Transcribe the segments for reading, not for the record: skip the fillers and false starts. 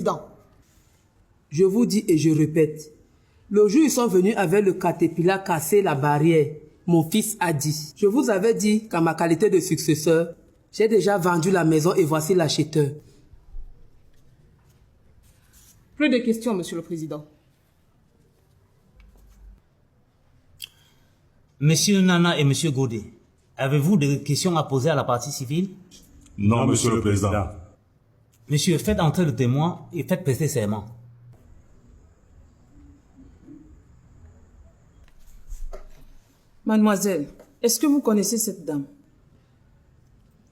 Président, je vous dis et je répète, le jour où ils sont venus avec le caterpillar casser la barrière, mon fils a dit, je vous avais dit qu'en ma qualité de successeur, j'ai déjà vendu la maison et voici l'acheteur. Plus de questions, Monsieur le Président. Monsieur Nana et Monsieur Godet, avez-vous des questions à poser à la partie civile? Non, Monsieur le Président. Monsieur, faites entrer le témoin et faites prêter serment. Mademoiselle, est-ce que vous connaissez cette dame?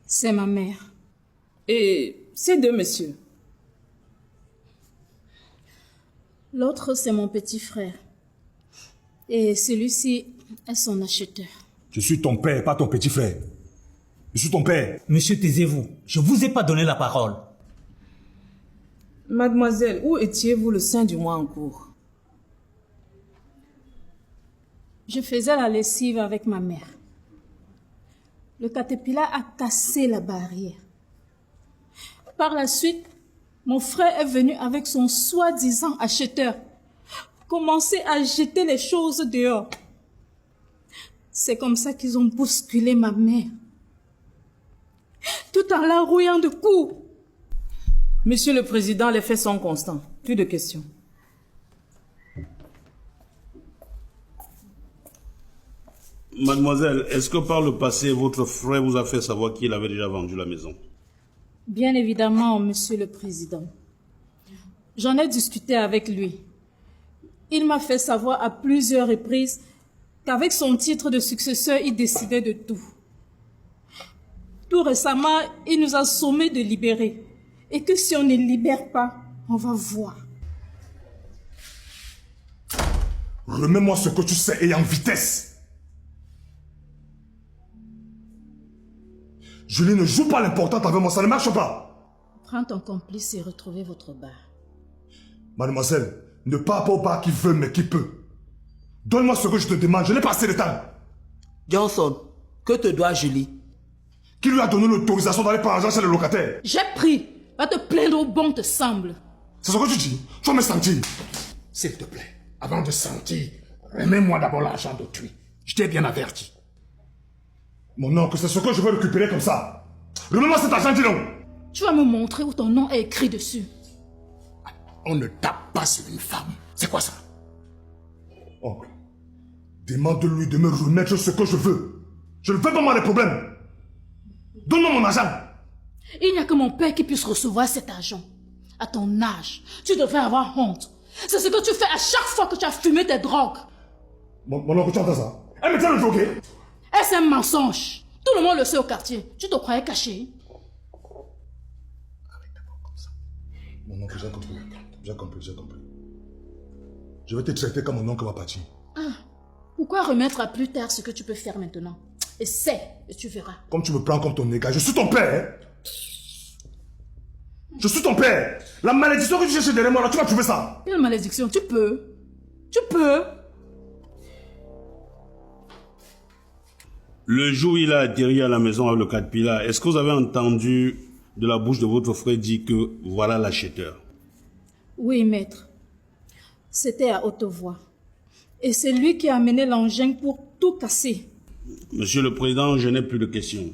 C'est ma mère. Et ces deux messieurs? L'autre, c'est mon petit frère. Et celui-ci est son acheteur. Je suis ton père, pas ton petit frère. Je suis ton père. Monsieur, taisez-vous. Je vous ai pas donné la parole. Mademoiselle, où étiez-vous le 5 du mois en cours? Je faisais la lessive avec ma mère. Le caterpillar a cassé la barrière. Par la suite, mon frère est venu avec son soi-disant acheteur, commencer à jeter les choses dehors. C'est comme ça qu'ils ont bousculé ma mère, tout en la rouillant de coups. Monsieur le Président, les faits sont constants. Plus de questions. Mademoiselle, est-ce que par le passé, votre frère vous a fait savoir qu'il avait déjà vendu la maison? Bien évidemment, Monsieur le Président. J'en ai discuté avec lui. Il m'a fait savoir à plusieurs reprises qu'avec son titre de successeur, il décidait de tout. Tout récemment, il nous a sommé de libérer. Et que si on ne libère pas, on va voir. Remets-moi ce que tu sais et en vitesse. Julie, ne joue pas l'importante avec moi, ça ne marche pas. Prends ton complice et retrouvez votre bar. Mademoiselle, ne pars pas au bar qui veut mais qui peut. Donne-moi ce que je te demande, je n'ai pas assez de temps. Johnson, que te doit Julie? Qui lui a donné l'autorisation d'aller par argent chez le locataire? J'ai pris. Va te plaindre au bon te semble. C'est ce que tu dis? Tu vas me sentir. S'il te plaît, avant de sentir, remets-moi d'abord l'argent d'autrui. Je t'ai bien averti. Mon oncle, c'est ce que je veux récupérer comme ça. Remets-moi cet argent, dis donc. Tu vas me montrer où ton nom est écrit dessus. On ne tape pas sur une femme. C'est quoi ça? Oncle, demande-lui de me remettre ce que je veux. Je ne veux pas moi les problèmes. Donne-moi mon argent. Il n'y a que mon père qui puisse recevoir cet argent. À ton âge, tu devrais avoir honte. C'est ce que tu fais à chaque fois que tu as fumé tes drogues. Mon oncle, tu entends ça? Elle me tient le drogué. Est-ce un mensonge? Tout le monde le sait au quartier. Tu te croyais caché? Arrête d'abord comme ça. Mon oncle, j'ai compris. J'ai compris. Je vais te traiter comme mon oncle va partir. Pourquoi remettre à plus tard ce que tu peux faire maintenant? Essaie et tu verras. Comme tu me prends comme ton égal, je suis ton père. Hein? Je suis ton père. La malédiction que tu cherches derrière moi, là, tu vas trouver ça. Quelle malédiction? Tu peux. Tu peux. Le jour où il a atterri à la maison avec le caterpillar, est-ce que vous avez entendu de la bouche de votre frère dire que voilà l'acheteur? Oui, maître. C'était à haute voix. Et c'est lui qui a amené l'engin pour tout casser. Monsieur le Président, je n'ai plus de questions.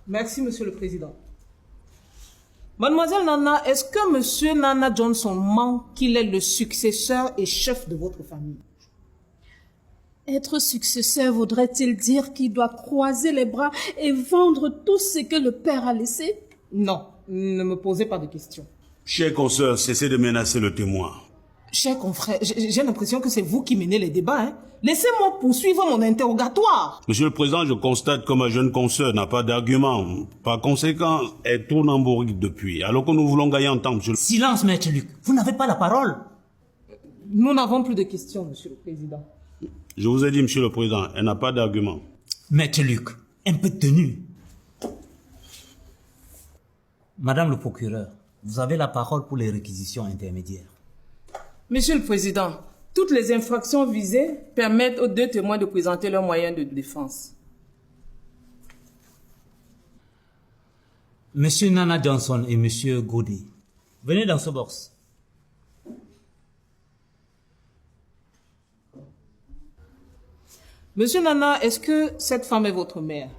Merci, Monsieur le Président. Mademoiselle Nana, est-ce que Monsieur Nana Johnson ment qu'il est le successeur et chef de votre famille? Être successeur voudrait-il dire qu'il doit croiser les bras et vendre tout ce que le père a laissé? Non, ne me posez pas de questions. Chers consoeurs, cessez de menacer le témoin. Chers confrères, j'ai l'impression que c'est vous qui menez les débats. Hein? Laissez-moi poursuivre mon interrogatoire. Monsieur le Président, je constate que ma jeune consoeur n'a pas d'argument. Par conséquent, elle tourne en bourrique depuis, alors que nous voulons gagner en temps, monsieur le... Silence, Maître Luc. Vous n'avez pas la parole. Nous n'avons plus de questions, Monsieur le Président. Je vous ai dit, Monsieur le Président, elle n'a pas d'argument. Maître Luc, un peu de tenue. Madame le procureur, vous avez la parole pour les réquisitions intermédiaires. Monsieur le Président, toutes les infractions visées permettent aux deux témoins de présenter leurs moyens de défense. Monsieur Nana Johnson et Monsieur Gaudi, venez dans ce box. Monsieur Nana, est-ce que cette femme est votre mère?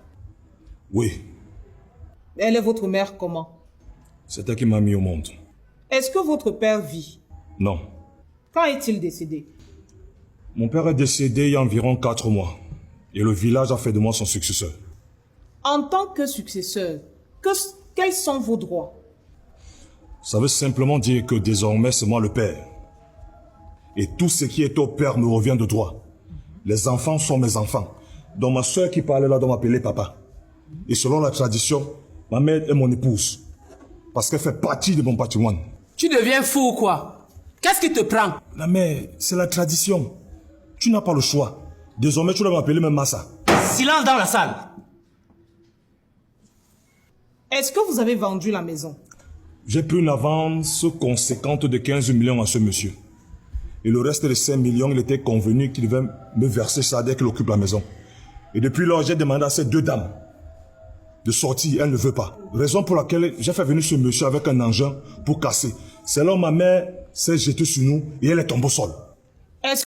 Oui, Elle est votre mère comment? c'est elle qui m'a mis au monde. Est-ce que votre père vit? Non. Quand est-il décédé? Mon père est décédé il y a environ 4 mois. Et le village a fait de moi son successeur. En tant que successeur, quels sont vos droits? Ça veut simplement dire que désormais c'est moi le père. Et tout ce qui est au père me revient de droit. Les enfants sont mes enfants. Donc ma soeur qui parlait là doit m'appeler papa. Et selon la tradition, ma mère est mon épouse. Parce qu'elle fait partie de mon patrimoine. Tu deviens fou ou quoi? Qu'est-ce qui te prend? La mère, c'est la tradition. Tu n'as pas le choix. Désormais tu dois m'appeler même Massa. Silence dans la salle. Est-ce que vous avez vendu la maison? J'ai pris une avance conséquente de 15 millions à ce monsieur. Et le reste de 5 millions, il était convenu qu'il devait me verser ça dès qu'il occupe la maison. Et depuis lors, j'ai demandé à ces 2 dames de sortir, elle ne veut pas. Raison pour laquelle j'ai fait venir ce monsieur avec un engin pour casser. C'est là où ma mère s'est jetée sur nous et elle est tombée au sol.